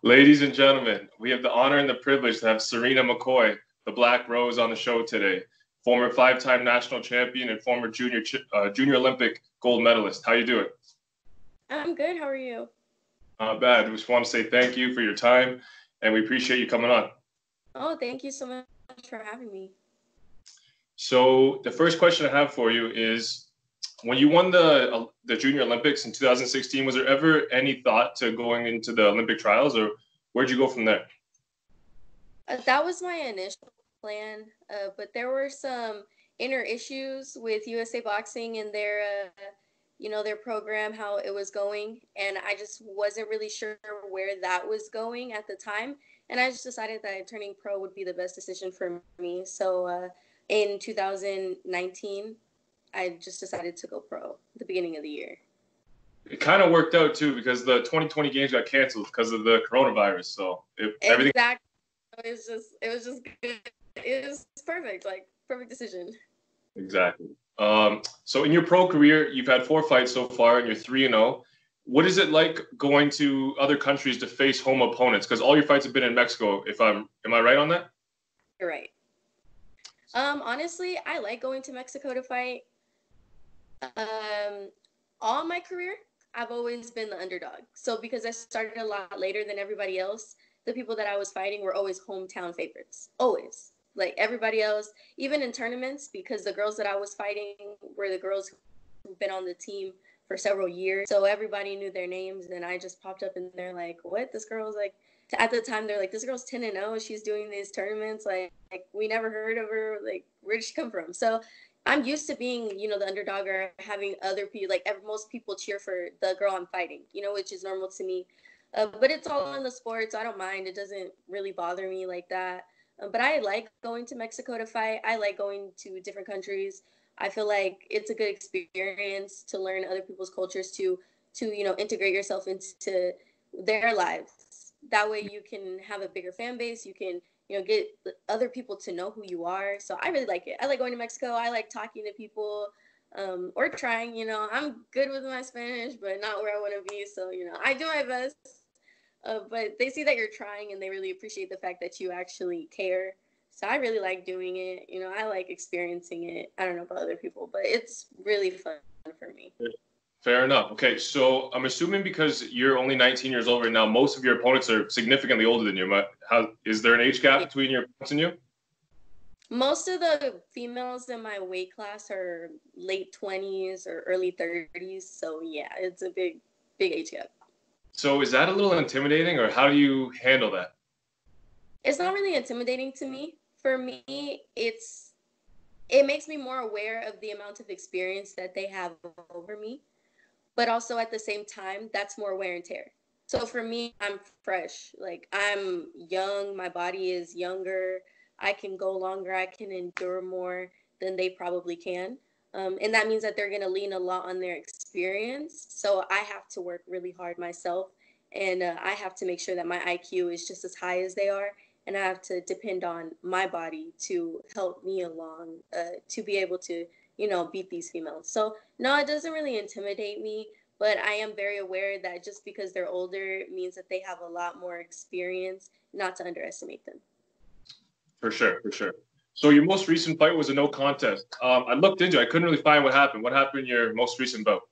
Ladies and gentlemen, we have the honor and the privilege to have Czarina Mccoy, the Black Rose, on the show today. Former five-time national champion and former junior Olympic gold medalist. How you doing? I'm good. How are you? Not bad. We just want to say thank you for your time, and we appreciate you coming on. Oh, thank you so much for having me. So the first question I have for you is, when you won the Junior Olympics in 2016, was there ever any thought to going into the Olympic trials, or where'd you go from there? That was my initial plan, but there were some inner issues with USA Boxing and their program, how it was going, and I just wasn't really sure where that was going at the time, and I just decided that turning pro would be the best decision for me. So in 2019, I just decided to go pro at the beginning of the year. It kind of worked out too, because the 2020 games got canceled because of the coronavirus. So everything. Exactly. It was just good. It was perfect, like perfect decision. Exactly. So in your pro career, you've had 4 fights so far, and you're 3-0. What is it like going to other countries to face home opponents? Because all your fights have been in Mexico. Am I right on that? You're right. Honestly, I like going to Mexico to fight. All my career, I've always been the underdog. So because I started a lot later than everybody else, the people that I was fighting were always hometown favorites. Always. Like everybody else, even in tournaments, because the girls that I was fighting were the girls who've been on the team for several years. So everybody knew their names, and I just popped up and they're like, what? This girl's like, at the time, they're like, this girl's 10-0. She's doing these tournaments. Like we never heard of her. Like, where did she come from? So I'm used to being, the underdog or having other people, like most people cheer for the girl I'm fighting, which is normal to me. But it's all in the sport, so I don't mind. It doesn't really bother me like that. But I like going to Mexico to fight. I like going to different countries. I feel like it's a good experience to learn other people's cultures, to integrate yourself into their lives. That way you can have a bigger fan base. You can get other people to know who you are. So I really like it. I like going to Mexico. I like talking to people, or trying. I'm good with my Spanish, but not where I want to be. So I do my best. But they see that you're trying, and they really appreciate the fact that you actually care. So I really like doing it. I like experiencing it. I don't know about other people, but it's really fun for me. Fair enough. Okay, so I'm assuming because you're only 19 years old right now, most of your opponents are significantly older than you. Is there an age gap between your opponents and you? Most of the females in my weight class are late 20s or early 30s. So yeah, it's a big age gap. So is that a little intimidating, or how do you handle that? It's not really intimidating to me. For me, it makes me more aware of the amount of experience that they have over me. But also at the same time, that's more wear and tear. So for me, I'm fresh. Like I'm young, my body is younger. I can go longer, I can endure more than they probably can. And that means that they're going to lean a lot on their experience. So I have to work really hard myself. And I have to make sure that my IQ is just as high as they are. And I have to depend on my body to help me along, to be able to, beat these females. So no, it doesn't really intimidate me. But I am very aware that just because they're older means that they have a lot more experience, not to underestimate them. For sure, for sure. So your most recent fight was a no contest. I looked into it. I couldn't really find what happened. What happened in your most recent bout?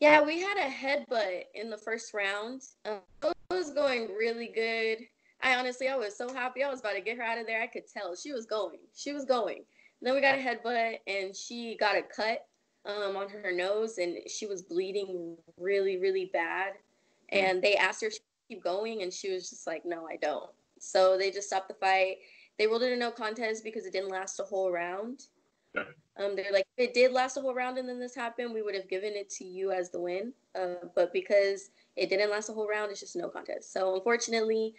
Yeah, we had a headbutt in the first round. It was going really good. I was so happy. I was about to get her out of there. I could tell she was going. She was going. And then we got a headbutt, and she got a cut on her nose, and she was bleeding really, really bad. And they asked her if she could keep going, and she was just like, no, I don't. So they just stopped the fight. They ruled it a no contest because it didn't last a whole round. Yeah. They're like, if it did last a whole round and then this happened, we would have given it to you as the win. But because it didn't last a whole round, it's just no contest. So unfortunately,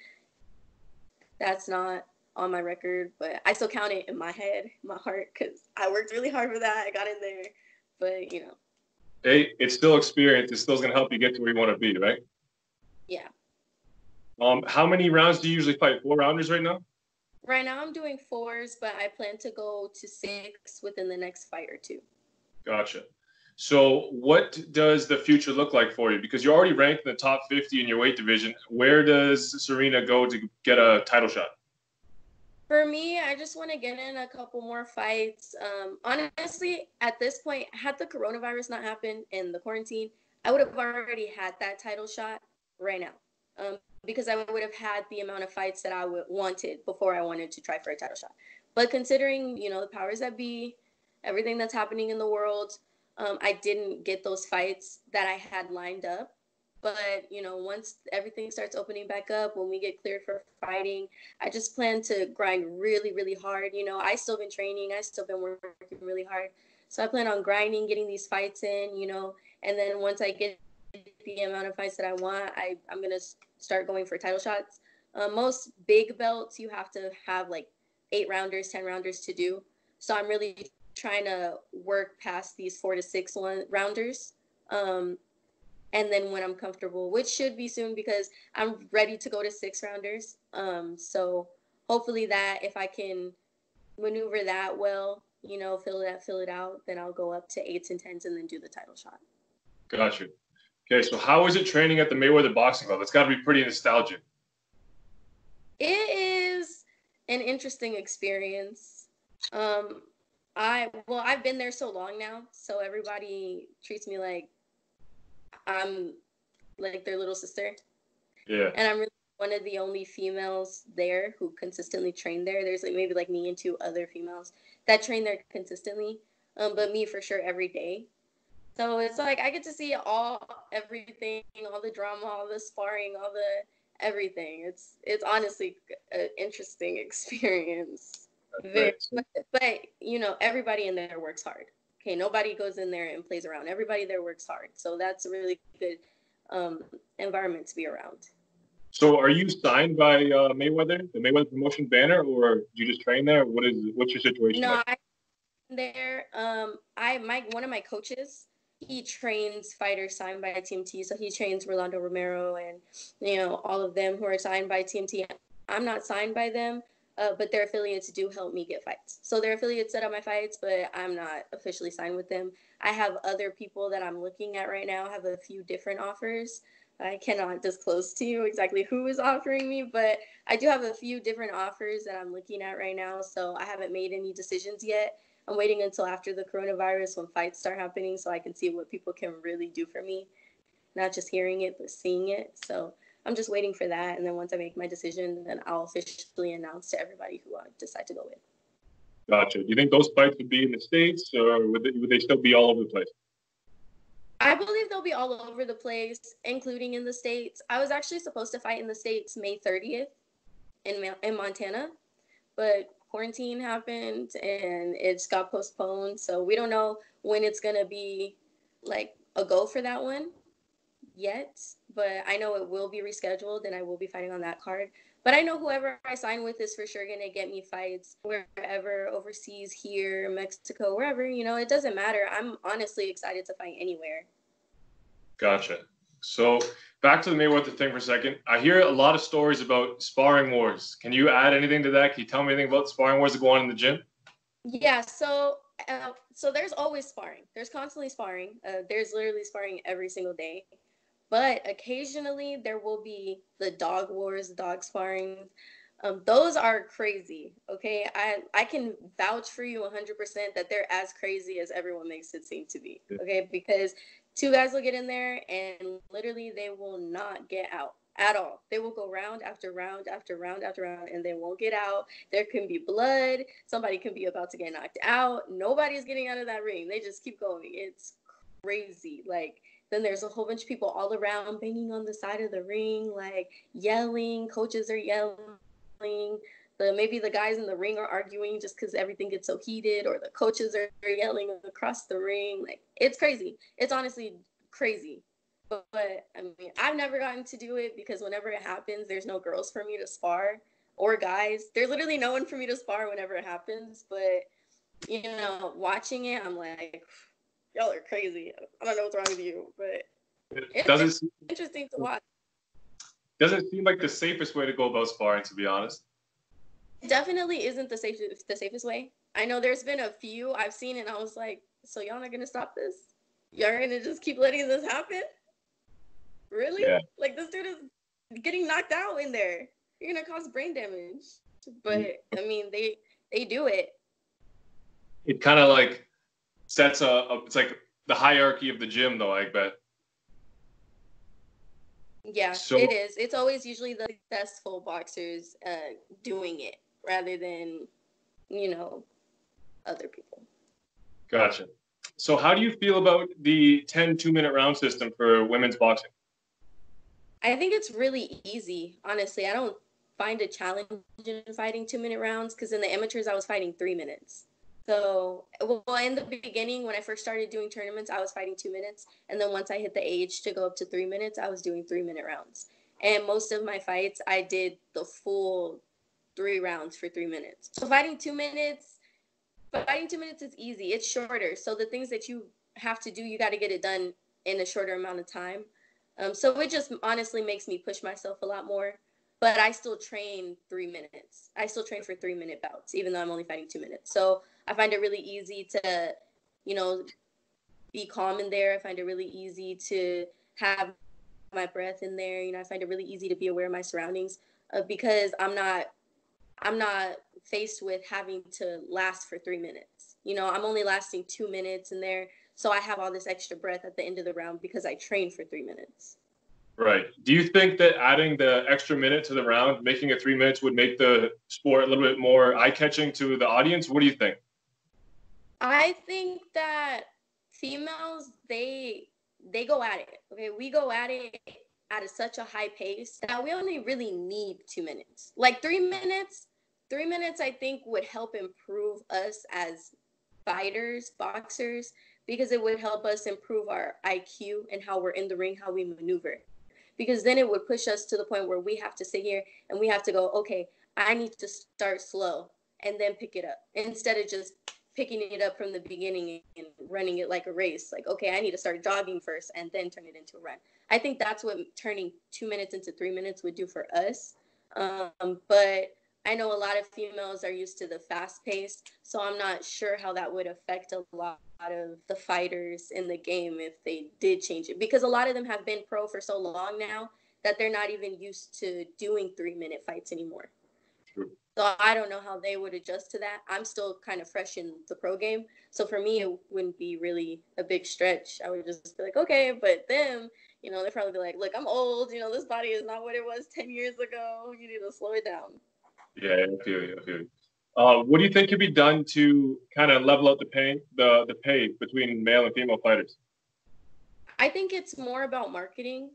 that's not on my record, but I still count it in my head, my heart, because I worked really hard for that. I got in there, but Hey, it's still experience. It's still going to help you get to where you want to be, right? Yeah. How many rounds do you usually fight? 4 rounders right now? Right now I'm doing 4s, but I plan to go to 6 within the next fight or 2. Gotcha. So what does the future look like for you? Because you're already ranked in the top 50 in your weight division. Where does Czarina go to get a title shot? For me, I just want to get in a couple more fights. Honestly, at this point, had the coronavirus not happened and the quarantine, I would have already had that title shot right now. Because I would have had the amount of fights that I wanted before I wanted to try for a title shot. But considering, the powers that be, everything that's happening in the world, I didn't get those fights that I had lined up. But, once everything starts opening back up, when we get cleared for fighting, I just plan to grind really, really hard. I still been training. I still been working really hard. So I plan on grinding, getting these fights in, and then once I get the amount of fights that I want, I'm going to start going for title shots. Most big belts, you have to have like 8 rounders, 10 rounders to do. So I'm really trying to work past these 4 to 6 rounders. And then when I'm comfortable, which should be soon because I'm ready to go to 6 rounders. So hopefully that if I can maneuver that well, fill it out, then I'll go up to 8s and 10s and then do the title shot. Gotcha. Okay, so how is it training at the Mayweather Boxing Club? It's got to be pretty nostalgic. It is an interesting experience. I've been there so long now, so everybody treats me like I'm like their little sister. Yeah. And I'm really one of the only females there who consistently train there. There's maybe me and 2 other females that train there consistently. But me for sure every day. So it's I get to see everything, all the drama, all the sparring, all the everything. It's honestly an interesting experience. But everybody in there works hard. Okay, nobody goes in there and plays around. Everybody there works hard. So that's a really good environment to be around. So are you signed by Mayweather, the Mayweather promotion banner, or do you just train there? What's your situation No, like? I'm there. One of my coaches, he trains fighters signed by TMT. So he trains Rolando Romero and, all of them who are signed by TMT. I'm not signed by them. But their affiliates do help me get fights. So their affiliates set up my fights, but I'm not officially signed with them. I have other people that I'm looking at right now. I have a few different offers. I cannot disclose to you exactly who is offering me, but I do have a few different offers that I'm looking at right now. So I haven't made any decisions yet. I'm waiting until after the coronavirus when fights start happening so I can see what people can really do for me. Not just hearing it, but seeing it. So I'm just waiting for that. And then once I make my decision, then I'll officially announce to everybody who I decide to go with. Gotcha. Do you think those fights would be in the States or would they still be all over the place? I believe they'll be all over the place, including in the States. I was actually supposed to fight in the States May 30th in Montana, but quarantine happened and it just got postponed. So we don't know when it's going to be a go for that one yet, but I know it will be rescheduled and I will be fighting on that card. But I know whoever I sign with is for sure going to get me fights wherever, overseas, here, Mexico, wherever, it doesn't matter. I'm honestly excited to fight anywhere. Gotcha. So back to the Mayweather thing for a second. I hear a lot of stories about sparring wars. Can you add anything to that? Can you tell me anything about sparring wars that go on in the gym? Yeah, so there's always sparring. There's constantly sparring. There's literally sparring every single day. But occasionally there will be the dog wars, dog sparring. Those are crazy, okay? I can vouch for you 100% that they're as crazy as everyone makes it seem to be, okay? Because 2 guys will get in there and literally they will not get out at all. They will go round after round after round after round and they won't get out. There can be blood. Somebody can be about to get knocked out. Nobody's getting out of that ring. They just keep going. It's crazy. Then there's a whole bunch of people all around banging on the side of the ring, yelling. Coaches are yelling. Maybe the guys in the ring are arguing just because everything gets so heated, or the coaches are yelling across the ring. It's crazy. It's honestly crazy. But I mean, I've never gotten to do it because whenever it happens, there's no girls for me to spar or guys. There's literally no one for me to spar whenever it happens. But, watching it, I'm like, y'all are crazy. I don't know what's wrong with you, but it's interesting to watch. Doesn't seem like the safest way to go about sparring, to be honest. It definitely isn't the safest way. I know there's been a few I've seen and I was like, so y'all not gonna stop this? Y'all gonna just keep letting this happen? Really? Yeah. Like, this dude is getting knocked out in there. You're gonna cause brain damage. But I mean, they do it. It kind of like sets it's like the hierarchy of the gym, though, I bet. Yeah, So it is. It's always usually the successful boxers doing it rather than, other people. gotcha. So how do you feel about the 10 2-minute round system for women's boxing? I think it's really easy, honestly. I don't find a challenge in fighting 2-minute rounds because in the amateurs, I was fighting 3 minutes. So, well, in the beginning, when I first started doing tournaments, I was fighting 2 minutes. And then once I hit the age to go up to 3 minutes, I was doing 3-minute rounds. And most of my fights, I did the full 3 rounds for 3 minutes. So fighting 2 minutes is easy. It's shorter. So the things that you have to do, you got to get it done in a shorter amount of time. So it just honestly makes me push myself a lot more. But I still train 3 minutes. I still train for 3-minute bouts, even though I'm only fighting 2 minutes. So I find it really easy to, be calm in there. I find it really easy to have my breath in there. I find it really easy to be aware of my surroundings because I'm not faced with having to last for 3 minutes. I'm only lasting 2 minutes in there. So I have all this extra breath at the end of the round because I trained for 3 minutes. Right. Do you think that adding the extra minute to the round, making it 3 minutes, would make the sport a little bit more eye-catching to the audience? What do you think? I think that females, they go at it. Okay, we go at it at such a high pace that we only really need 2 minutes. Like 3 minutes, 3 minutes I think would help improve us as fighters, boxers, because it would help us improve our IQ and how we're in the ring, how we maneuver. Because then it would push us to the point where we have to sit here and we have to go, okay, I need to start slow and then pick it up instead of just picking it up from the beginning and running it like a race. Like, okay, I need to start jogging first and then turn it into a run. I think that's what turning 2 minutes into 3 minutes would do for us. But I know a lot of females are used to the fast pace, so I'm not sure how that would affect a lot of the fighters in the game if they did change it. Because a lot of them have been pro for so long now that they're not even used to doing 3-minute fights anymore. True. So I don't know how they would adjust to that. I'm still kind of fresh in the pro game. So for me, it wouldn't be really a big stretch. I would just be like, okay, but them, they'd probably be like, look, I'm old. This body is not what it was 10 years ago. You need to slow it down. Yeah, I feel you. I feel you. What do you think could be done to kind of level out the pay between male and female fighters? I think it's more about marketing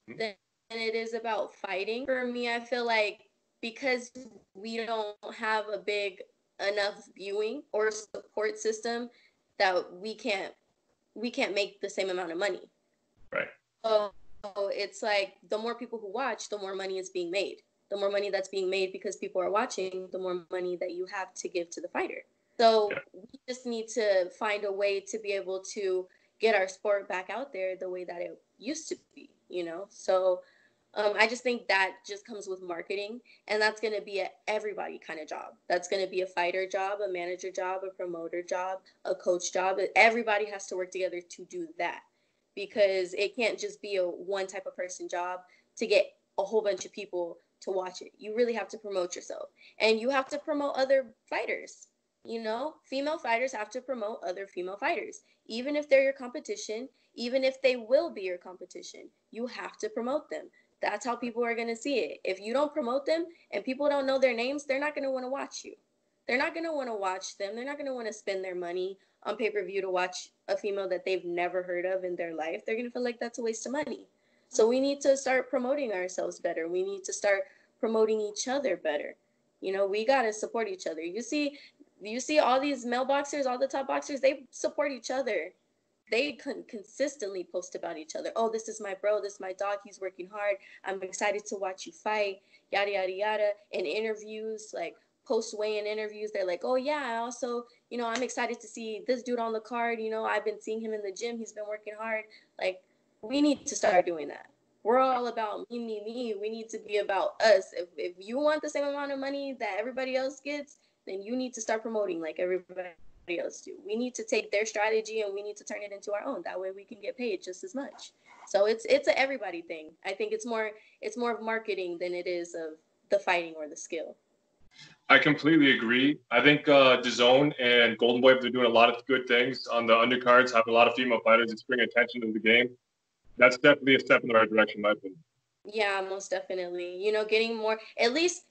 than it is about fighting. For me, I feel like because we don't have a big enough viewing or support system that we can't make the same amount of money. Right. So it's like the more people who watch, the more money is being made. The more money that's being made because people are watching, the more money that you have to give to the fighter. So we just need to find a way to be able to get our sport back out there the way that it used to be, So I just think that just comes with marketing, and that's going to be a everybody kind of job. That's going to be a fighter job, a manager job, a promoter job, a coach job. Everybody has to work together to do that because it can't just be a one type of person job to get a whole bunch of people to watch it. You really have to promote yourself, and you have to promote other fighters. Female fighters have to promote other female fighters, even if they're your competition, even if they will be your competition. You have to promote them. That's how people are going to see it. If you don't promote them and people don't know their names, they're not going to want to watch you. They're not going to want to watch them. They're not going to want to spend their money on pay-per-view to watch a female that they've never heard of in their life. They're going to feel like that's a waste of money. So we need to start promoting ourselves better. We need to start promoting each other better. We got to support each other. You see all these male boxers, all the top boxers, they support each other. They consistently post about each other. Oh, this is my bro. This is my dog. He's working hard. I'm excited to watch you fight. Yada, yada, yada. In interviews, like post weigh-in interviews, they're like, oh, yeah, I also, I'm excited to see this dude on the card. I've been seeing him in the gym. He's been working hard. Like, we need to start doing that. We're all about me, me, me. We need to be about us. If you want the same amount of money that everybody else gets, then you need to start promoting like everybody else do. We need to take their strategy and we need to turn it into our own. That way we can get paid just as much. So it's an everybody thing. I think it's more of marketing than it is of the fighting or the skill. I completely agree. I think DAZN and Golden Boy, they're doing a lot of good things on the undercards, having a lot of female fighters. It's bringing attention to the game. That's definitely a step in the right direction, in my opinion. Yeah, most definitely. You know, getting more, at least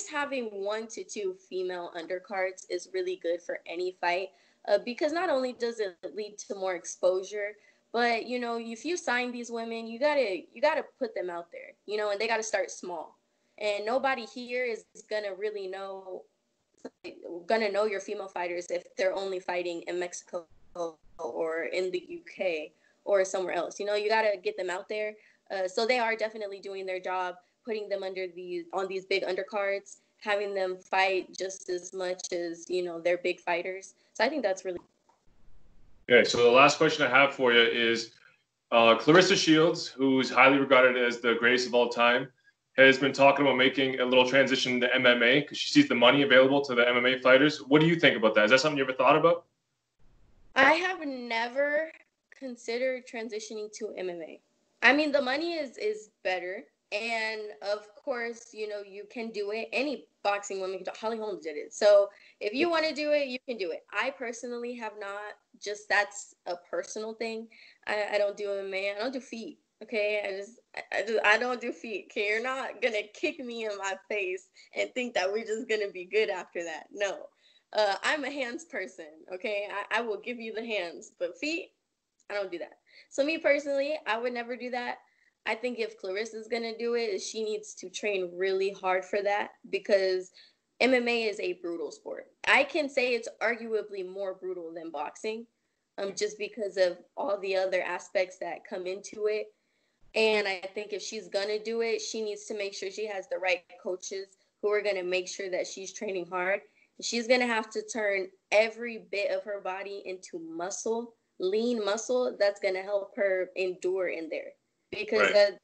having 1 to 2 female undercards is really good for any fight, because not only does it lead to more exposure, but you know, if you sign these women, you gotta put them out there, you know, and they gotta start small. And nobody here is gonna really know your female fighters if they're only fighting in Mexico or in the UK or somewhere else. You know, you gotta get them out there. So they are definitely doing their job, putting them on these big undercards, having them fight just as much as, you know, they're big fighters. So I think that's really. Okay, so the last question I have for you is Clarissa Shields, who's highly regarded as the greatest of all time, has been talking about making a little transition to MMA because she sees the money available to the MMA fighters. What do you think about that? Is that something you ever thought about? I have never considered transitioning to MMA. I mean, the money is better. And of course, you know, you can do it. Any boxing woman can do it. Holly Holmes did it. So if you want to do it, you can do it. I personally have not. Just that's a personal thing. I don't do MMA. I don't do feet. Okay, I don't do feet. Okay, you're not gonna kick me in my face and think that we're just gonna be good after that. No, I'm a hands person. Okay, I will give you the hands, but feet, I don't do that. So me personally, I would never do that. I think if Clarissa's gonna do it, she needs to train really hard for that because MMA is a brutal sport. I can say it's arguably more brutal than boxing, just because of all the other aspects that come into it. And I think if she's gonna do it, she needs to make sure she has the right coaches who are gonna make sure that she's training hard. She's gonna have to turn every bit of her body into muscle, lean muscle that's gonna help her endure in there because Right. that's a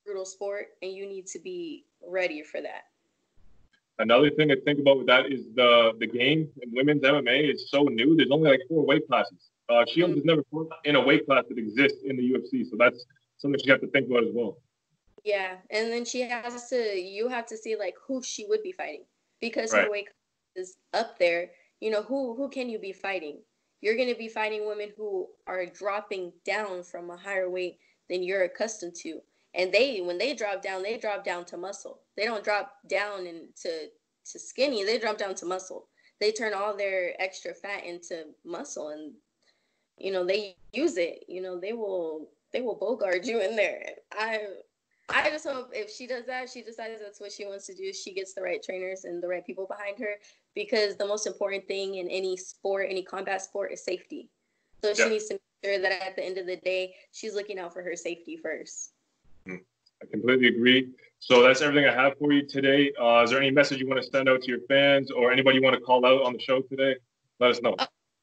brutal sport and you need to be ready for that. Another thing to think about with that is the game in women's MMA is so new. There's only like 4 weight classes. Shields has never fought in a weight class that exists in the UFC, so that's something you have to think about as well. Yeah, and then you have to see like who she would be fighting because Right. her weight is up there. You know, who can you be fighting? You're going to be fighting women who are dropping down from a higher weight than you're accustomed to. And when they drop down to muscle. They don't drop down to skinny. They drop down to muscle. They turn all their extra fat into muscle, and you know they use it. You know they will bogart you in there. I just hope if she does that, she decides that's what she wants to do. She gets the right trainers and the right people behind her because the most important thing in any sport, any combat sport, is safety. So she needs to make sure that at the end of the day, she's looking out for her safety first. I completely agree. So that's everything I have for you today. Is there any message you want to send out to your fans or anybody you want to call out on the show today? Let us know.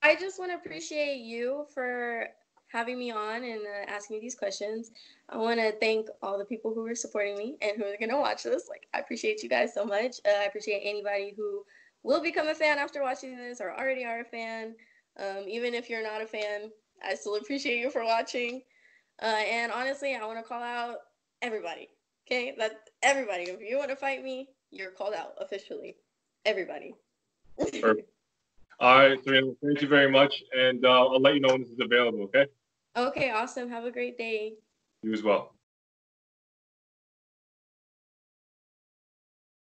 I just want to appreciate you for having me on and asking me these questions. I want to thank all the people who are supporting me and who are going to watch this. Like, I appreciate you guys so much. I appreciate anybody who will become a fan after watching this or already are a fan. Even if you're not a fan, I still appreciate you for watching. And honestly, I want to call out everybody. Okay, that's everybody. If you want to fight me, you're called out officially. Everybody. Perfect. All right, Czarina, thank you very much, and I'll let you know when this is available. Okay. Okay, awesome. Have a great day. You as well.